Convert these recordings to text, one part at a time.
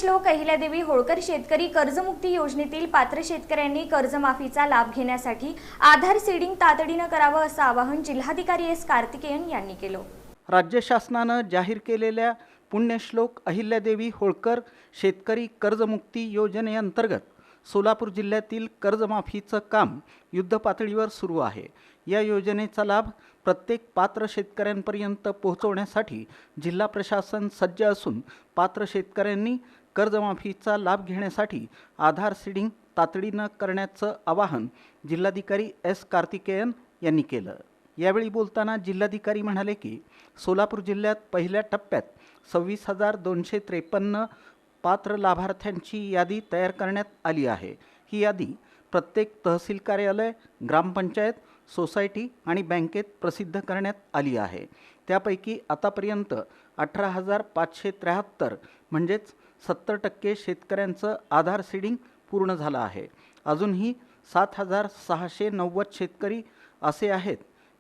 पुण्यश्लोक अहिल्यादेवी होळकर शेतकरी कर्जमुक्ती योजनेतील पात्र शेतकऱ्यांनी कर्जमाफीचा लाभ घेण्यासाठी आधार सीडिंग तातडीने करावं असं आवाहन जिल्हाधिकारी एस कार्तिकेयन यांनी केलं। राज्य शासनाने जाहीर केलेल्या पुण्यश्लोक अहिल्यादेवी होळकर शेतकरी कर्जमुक्ती योजनेअंतर्गत सोलापूर जिल्ह्यातील कर्जमाफीचं काम युद्धपातळीवर सुरू आहे। या योजनेचा लाभ प्रत्येक पात्र शेतकऱ्यांपर्यंत पोहोचवण्यासाठी जिल्हा प्रशासन सज्ज असून पात्र शेतकऱ्यांनी कर्जमाफीचा लाभ घेण्यासाठी आधार सीडिंग तातडीने करण्याचं आवाहन जिल्हाधिकारी एस कार्तिकेयन यांनी केलं। यावेळी बोलताना जिल्हाधिकारी म्हणाले की सोलापूर जिल्ह्यात पहिल्या टप्प्यात 26,253 पात्र लाभार्थ्यांची यादी तयार करण्यात आली आहे। ही यादी प्रत्येक तहसील कार्यालय, ग्रामपंचायत, सोसायटी आणि बँकेत प्रसिद्ध करण्यात आली आहे। त्यापैकी आतापर्यंत 18,573 म्हणजेच 70% शेतकऱ्यांचं आधार सीडिंग पूर्ण झालं आहे। अजूनही 7,690 शेतकरी असे आहेत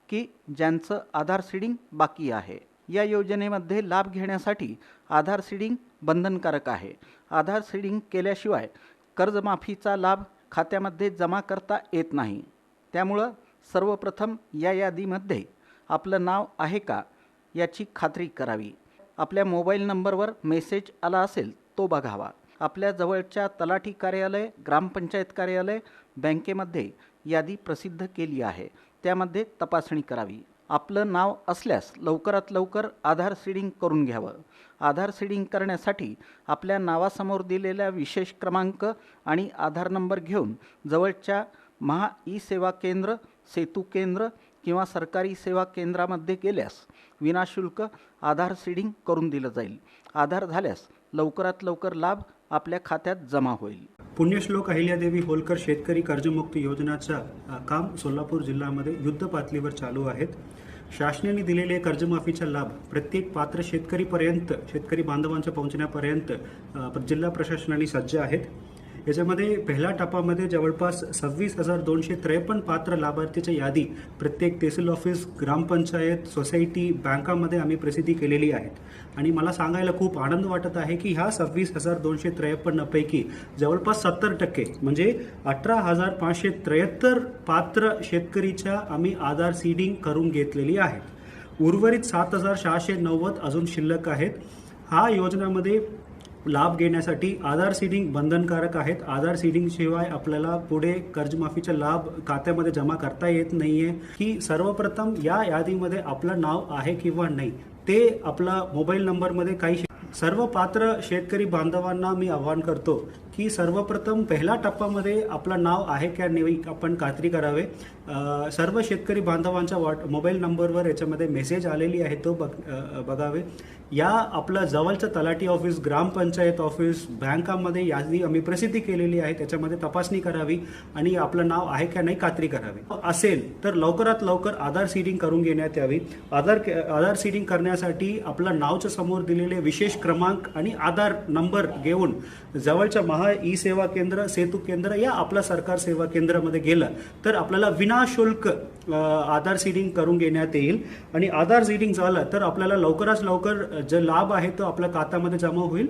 की ज्यांचं आधार सीडिंग बाकी आहे। या योजनेमध्ये लाभ घेण्यासाठी आधार सीडिंग बंधनकारक आहे। आधार सीडिंग केल्याशिवाय कर्जमाफीचा लाभ खात्यामध्ये जमा करता येत नाही। त्यामुळं सर्वप्रथम या यादीमध्ये आपलं नाव आहे का याची खात्री करावी। आपल्या मोबाईल नंबरवर मेसेज आला असेल तो बघावा। आपल्या जवळच्या तलाठी कार्यालय, ग्रामपंचायत कार्यालय, बँकेमध्ये यादी प्रसिद्ध केली आहे, त्यामध्ये तपासणी करावी। आपलं नाव असल्यास लवकरात लवकर आधार सीडिंग करून घ्यावं। आधार सीडिंग करण्यासाठी आपल्या नावासमोर दिलेला विशेष क्रमांक आणि आधार नंबर घेऊन जवळच्या महा ई सेवा केंद्र, सेतू केंद्र किंवा सरकारी सेवा केंद्रामध्ये गेल्यास विनाशुल्क आधार सीडिंग करून दिलं जाईल। आधार झाल्यास लवकरात लवकर लाभ आपल्या खात्यात जमा होईल। पुण्यश्लोक अहिल्यादेवी होळकर शेतकरी कर्जमुक्ती योजनेचं काम सोलापूर जिल्ह्यामध्ये युद्ध पातळीवर चालू आहेत। शासनाने दिलेले कर्जमाफीचा लाभ प्रत्येक पात्र शेतकरी बांधवांच्या पोहोचण्यापर्यंत जिल्हा प्रशासनाने सज्ज आहेत। याच्यामध्ये पहिल्या टप्प्यामध्ये जवळपास 26,253 पात्र लाभार्थीची यादी प्रत्येक तहसील ऑफिस, ग्रामपंचायत, सोसायटी, बँकामध्ये आम्ही प्रसिद्धी केलेली आहेत। आणि मला सांगायला खूप आनंद वाटत आहे की ह्या 26,253 पैकी जवळपास 70% म्हणजे 18,573 पात्र शेतकरीच्या आम्ही आधार सीडिंग करून घेतलेली आहेत। उर्वरित 7,690 अजून शिल्लक आहेत। हा योजनेमध्ये लाभ घेण्यासाठी आधार सीडिंग बंधनकारक आहेत। आधार सीडिंग शिवाय आपल्याला पुढे कर्जमाफीचा लाभ खात्यामध्ये जमा करता येत नाहीये। की सर्वप्रथम या यादीमध्ये आपलं नाव आहे किंवा नाही ते आपला मोबाईल नंबरमध्ये काही सर्व पात्र शेतकरी बांधवांना मी आवाहन करतो की सर्वप्रथम पहिल्या टप्प्यामध्ये आपलं नाव आहे का नाही आपण खात्री करावे। सर्व शेतकरी बांधवांच्या मोबाईल नंबरवर याच्यामध्ये मेसेज आलेली आहे तो बघावे। या आपलं जवळचं तलाठी ऑफिस, ग्रामपंचायत ऑफिस, बँकामध्ये यादी आम्ही प्रसिद्धी केलेली आहे, त्याच्यामध्ये तपासणी करावी आणि आपलं नाव आहे का नाही खात्री करावी। असेल तर लवकरात लवकर आधार सीडिंग करून घेण्यात यावी। आधार सीडिंग करण्यासाठी आपलं नावच्या समोर दिलेले विशेष क्रमांक आणि आधार नंबर घेऊन जवळच्या महा ई सेवा केंद्र, सेतू केंद्र या आपला सरकार सेवा केंद्रामध्ये गेलं तर आपल्याला विनाशुल्क आधार सीडिंग करून घेण्यात येईल। आणि आधार सीडिंग झालं तर आपल्याला लवकरात लवकर जो लाभ आहे तो आपल्या खात्यामध्ये जमा होईल।